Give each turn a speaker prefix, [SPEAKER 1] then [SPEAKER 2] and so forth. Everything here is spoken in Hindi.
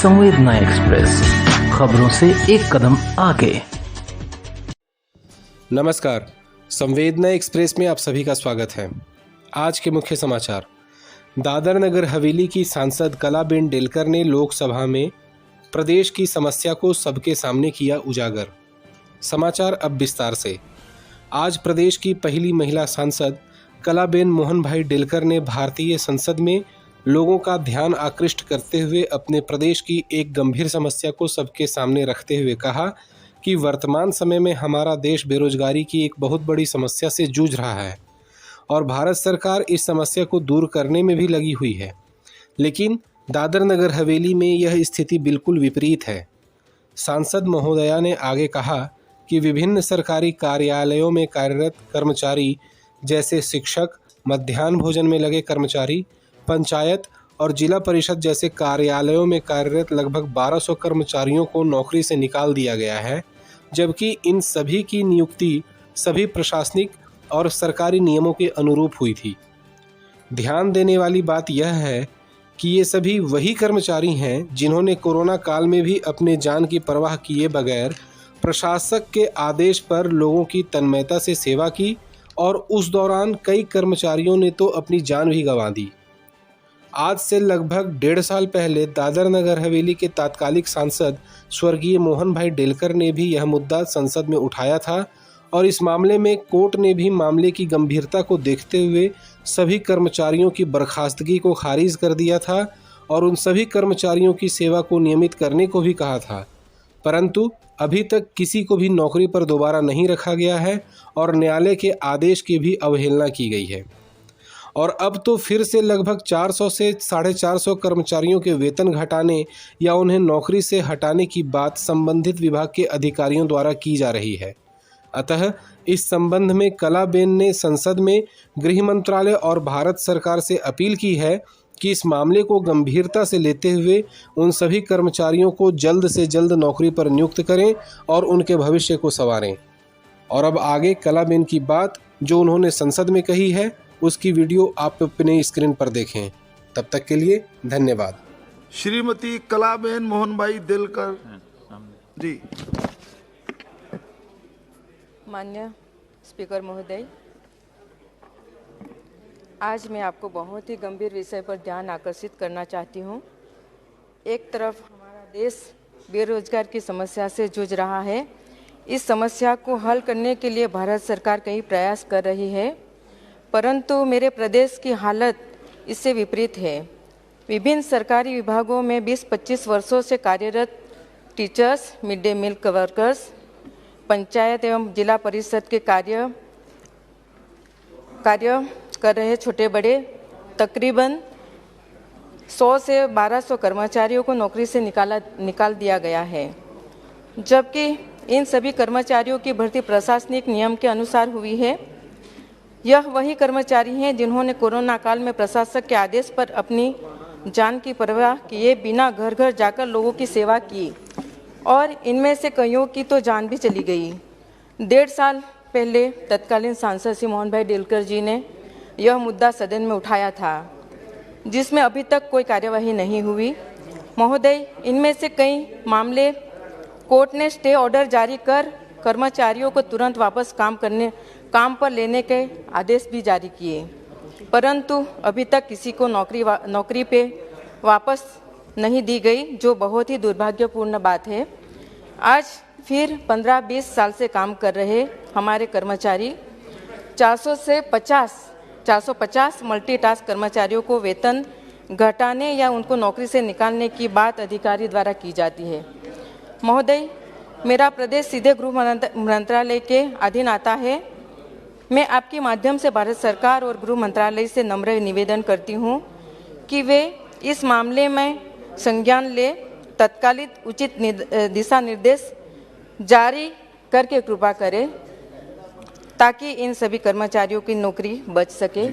[SPEAKER 1] संवेदना एक्सप्रेस, खबरों से एक कदम आगे।
[SPEAKER 2] नमस्कार, संवेदना एक्सप्रेस में आप सभी का स्वागत है। आज के मुख्य समाचार। दादर नगर हवेली की सांसद कलाबेन डेलकर ने लोकसभा में प्रदेश की समस्या को सबके सामने किया उजागर। समाचार अब विस्तार से। आज प्रदेश की पहली महिला सांसद कलाबेन मोहन भाई डेलकर ने भारतीय संसद में लोगों का ध्यान आकृष्ट करते हुए अपने प्रदेश की एक गंभीर समस्या को सबके सामने रखते हुए कहा कि वर्तमान समय में हमारा देश बेरोजगारी की एक बहुत बड़ी समस्या से जूझ रहा है और भारत सरकार इस समस्या को दूर करने में भी लगी हुई है। लेकिन दादर नगर हवेली में यह स्थिति बिल्कुल विपरीत है। सांसद महोदया ने आगे कहा कि विभिन्न सरकारी कार्यालयों में कार्यरत कर्मचारी जैसे शिक्षक, मध्याह्न भोजन में लगे कर्मचारी, पंचायत और जिला परिषद जैसे कार्यालयों में कार्यरत लगभग 1200 कर्मचारियों को नौकरी से निकाल दिया गया है, जबकि इन सभी की नियुक्ति सभी प्रशासनिक और सरकारी नियमों के अनुरूप हुई थी। ध्यान देने वाली बात यह है कि ये सभी वही कर्मचारी हैं जिन्होंने कोरोना काल में भी अपने जान की परवाह किए बगैर प्रशासक के आदेश पर लोगों की तन्मयता से सेवा की और उस दौरान कई कर्मचारियों ने तो अपनी जान भी गंवा दी। आज से लगभग 1.5 साल पहले दादर नगर हवेली के तात्कालिक सांसद स्वर्गीय मोहन भाई डेलकर ने भी यह मुद्दा संसद में उठाया था और इस मामले में कोर्ट ने भी मामले की गंभीरता को देखते हुए सभी कर्मचारियों की बर्खास्तगी को खारिज कर दिया था और उन सभी कर्मचारियों की सेवा को नियमित करने को भी कहा था। परंतु अभी तक किसी को भी नौकरी पर दोबारा नहीं रखा गया है और न्यायालय के आदेश की भी अवहेलना की गई है। और अब तो फिर से लगभग 400 से 450 कर्मचारियों के वेतन घटाने या उन्हें नौकरी से हटाने की बात संबंधित विभाग के अधिकारियों द्वारा की जा रही है। अतः इस संबंध में कलाबेन ने संसद में गृह मंत्रालय और भारत सरकार से अपील की है कि इस मामले को गंभीरता से लेते हुए उन सभी कर्मचारियों को जल्द से जल्द नौकरी पर नियुक्त करें और उनके भविष्य को संवारें। और अब आगे कलाबेन की बात जो उन्होंने संसद में कही है, उसकी वीडियो आप अपने स्क्रीन पर देखें। तब तक के लिए धन्यवाद।
[SPEAKER 3] श्रीमती कलाबेन मोहन भाई डेलकर जी।
[SPEAKER 4] माननीय स्पीकर महोदय, आज मैं आपको बहुत ही गंभीर विषय पर ध्यान आकर्षित करना चाहती हूँ। एक तरफ हमारा देश बेरोजगार की समस्या से जूझ रहा है। इस समस्या को हल करने के लिए भारत सरकार कई प्रयास कर रही है, परंतु मेरे प्रदेश की हालत इससे विपरीत है। विभिन्न सरकारी विभागों में 20-25 वर्षों से कार्यरत teachers, mid day meal workers, panchayat एवं जिला परिषद के कार्य कर रहे छोटे बड़े तकरीबन 100 से 1200 कर्मचारियों को नौकरी से निकाल दिया गया है, जबकि इन सभी कर्मचारियों की भर्ती प्रशासनिक नियम के अनुसार हुई है। यह वही कर्मचारी हैं जिन्होंने कोरोना काल में प्रशासक के आदेश पर अपनी जान की परवाह किए बिना घर घर जाकर लोगों की सेवा की और इनमें से कईयों की तो जान भी चली गई। 1.5 साल पहले तत्कालीन सांसद श्री मोहन भाई डेलकर जी ने यह मुद्दा सदन में उठाया था, जिसमें अभी तक कोई कार्यवाही नहीं हुई। महोदय, इनमें से कई मामले कोर्ट ने स्टे ऑर्डर जारी कर कर्मचारियों को तुरंत वापस काम पर लेने के आदेश भी जारी किए, परंतु अभी तक किसी को नौकरी पे वापस नहीं दी गई, जो बहुत ही दुर्भाग्यपूर्ण बात है। आज फिर 15-20 साल से काम कर रहे हमारे कर्मचारी 450 मल्टीटास्क कर्मचारियों को वेतन घटाने या उनको नौकरी से निकालने की बात अधिकारी द्वारा की जाती है। महोदय, मेरा प्रदेश सीधे गृह मंत्रालय के अधीन आता है। मैं आपके माध्यम से भारत सरकार और गृह मंत्रालय से नम्र निवेदन करती हूँ कि वे इस मामले में संज्ञान ले, तत्कालिक उचित दिशा निर्देश जारी करके कृपा करें ताकि इन सभी कर्मचारियों की नौकरी बच सके।